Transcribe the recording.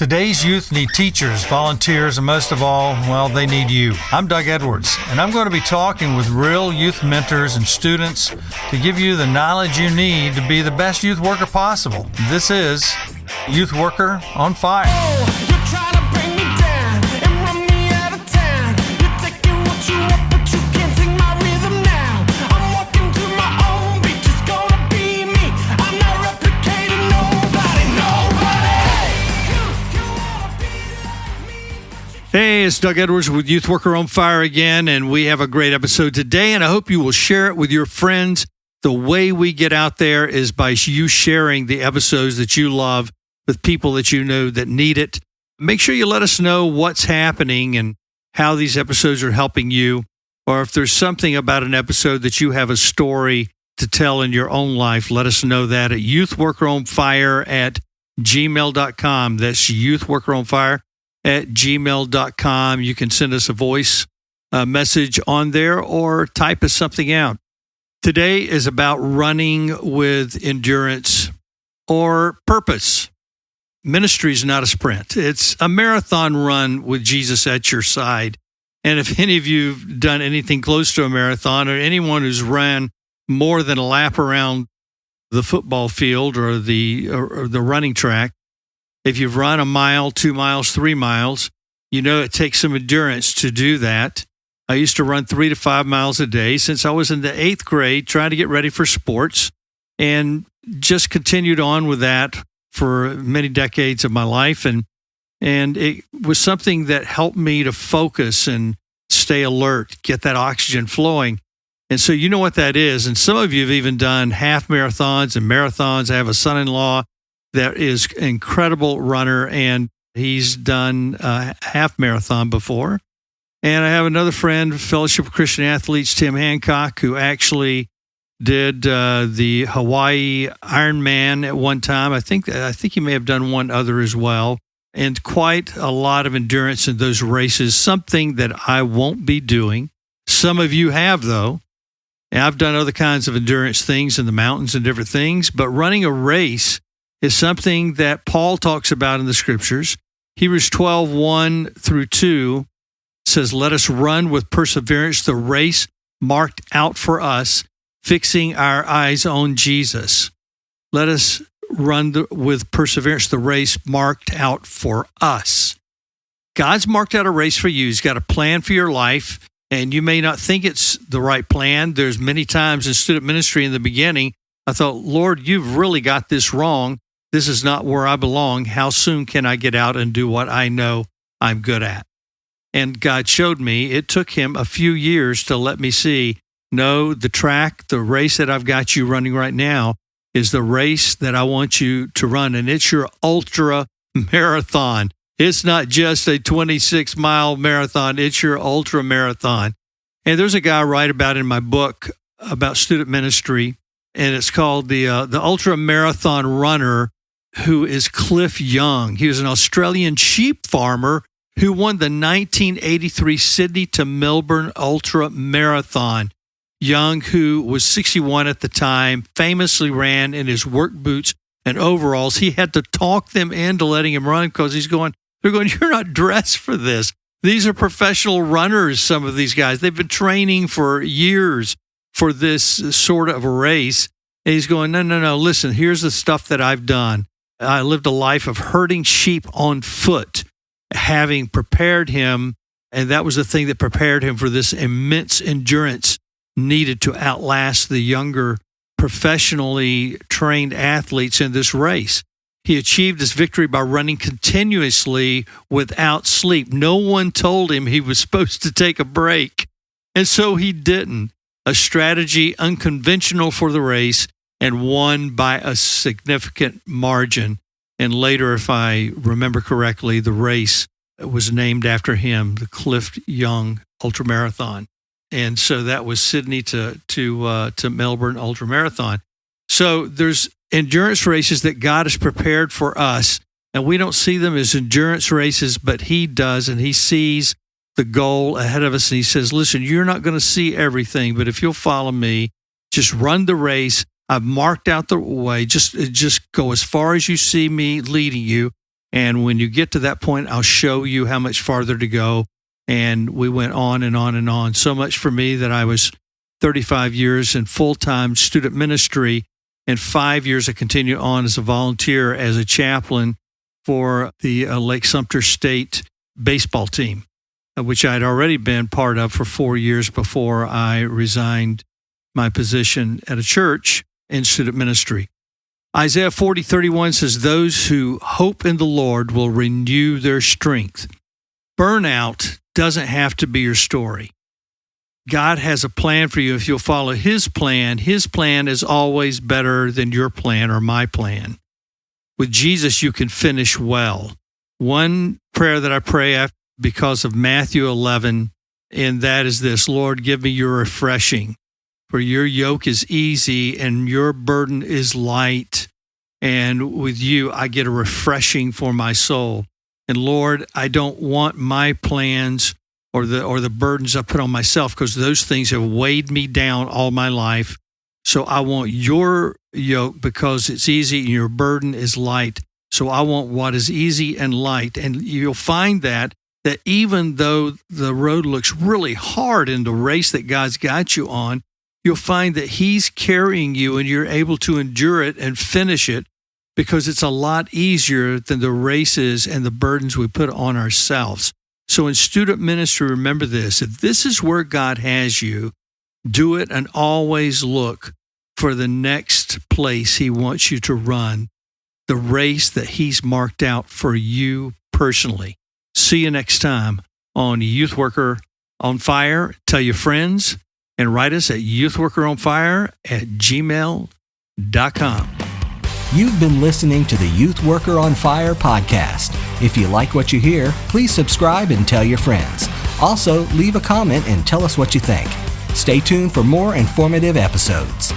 Today's youth need teachers, volunteers, and most of all, well, they need you. I'm Doug Edwards, and I'm going to be talking with real youth mentors and students to give you the knowledge you need to be the best youth worker possible. This is Youth Worker on Fire. Hey, it's Doug Edwards with Youth Worker on Fire again, and we have a great episode today, and I hope you will share it with your friends. The way we get out there is by you sharing the episodes that you love with people that you know that need it. Make sure you let us know what's happening and how these episodes are helping you, or if there's something about an episode that you have a story to tell in your own life, let us know that at youthworkeronfire@gmail.com. That's youthworkeronfire@gmail.com. You can send us a voice message on there or type us something out. Today is about running with endurance or purpose. Ministry is not a sprint. It's a marathon run with Jesus at your side. And if any of you have done anything close to a marathon, or anyone who's ran more than a lap around the football field or the running track, if you've run a mile, 2 miles, 3 miles, you know it takes some endurance to do that. I used to run 3 to 5 miles a day since I was in the 8th grade, trying to get ready for sports, and just continued on with that for many decades of my life. And it was something that helped me to focus and stay alert, get that oxygen flowing. And so you know what that is. And some of you have even done half marathons and marathons. I have a son-in-law that is an incredible runner, and he's done a half marathon before. And I have another friend, Fellowship of Christian Athletes, Tim Hancock, who actually did the Hawaii Ironman at one time. I think he may have done one other as well. And quite a lot of endurance in those races, something that I won't be doing. Some of you have, though. And I've done other kinds of endurance things in the mountains and different things, but running a race is something that Paul talks about in the scriptures. Hebrews 12:1-2 says, "Let us run with perseverance the race marked out for us, fixing our eyes on Jesus." Let us run with perseverance the race marked out for us. God's marked out a race for you. He's got a plan for your life, and you may not think it's the right plan. There's many times in student ministry in the beginning, I thought, Lord, you've really got this wrong. This is not where I belong. How soon can I get out and do what I know I'm good at? And God showed me. It took him a few years to let me see, no, the race that I've got you running right now is the race that I want you to run. And it's your ultra marathon. It's not just a 26-mile marathon. It's your ultra marathon. And there's a guy I write about in my book about student ministry, and it's called the Ultra Marathon Runner, who is Cliff Young. He was an Australian sheep farmer who won the 1983 Sydney to Melbourne Ultra Marathon. Young, who was 61 at the time, famously ran in his work boots and overalls. He had to talk them into letting him run because they're going, you're not dressed for this. These are professional runners, some of these guys. They've been training for years for this sort of a race. And he's going, no, listen, here's the stuff that I've done. I lived a life of herding sheep on foot, having prepared him, and that was the thing that prepared him for this immense endurance needed to outlast the younger, professionally trained athletes in this race. He achieved this victory by running continuously without sleep. No one told him he was supposed to take a break, and so he didn't. A strategy unconventional for the race, and won by a significant margin. And later, if I remember correctly, the race was named after him, the Cliff Young Ultramarathon. And so that was Sydney to Melbourne Ultramarathon. So there's endurance races that God has prepared for us, and we don't see them as endurance races, but he does, and he sees the goal ahead of us, and he says, listen, you're not going to see everything, but if you'll follow me, just run the race. I've marked out the way. Just go as far as you see me leading you. And when you get to that point, I'll show you how much farther to go. And we went on and on and on. So much for me that I was 35 years in full-time student ministry, and 5 years I continued on as a volunteer as a chaplain for the Lake Sumter State baseball team, which I'd already been part of for 4 years before I resigned my position at a church in student ministry. Isaiah 40:31 says, "Those who hope in the Lord will renew their strength." Burnout doesn't have to be your story. God has a plan for you if you'll follow His plan. His plan is always better than your plan or my plan. With Jesus, you can finish well. One prayer that I pray because of Matthew 11, and that is this: Lord, give me your refreshing, for your yoke is easy and your burden is light. And with you, I get a refreshing for my soul. And Lord, I don't want my plans or the burdens I put on myself, because those things have weighed me down all my life. So I want your yoke because it's easy and your burden is light. So I want what is easy and light. And you'll find that even though the road looks really hard in the race that God's got you on, you'll find that He's carrying you and you're able to endure it and finish it, because it's a lot easier than the races and the burdens we put on ourselves. So in student ministry, remember this: if this is where God has you, do it, and always look for the next place He wants you to run, the race that He's marked out for you personally. See you next time on Youth Worker on Fire. Tell your friends and write us at youthworkeronfire@gmail.com. You've been listening to the Youth Worker on Fire podcast. If you like what you hear, please subscribe and tell your friends. Also, leave a comment and tell us what you think. Stay tuned for more informative episodes.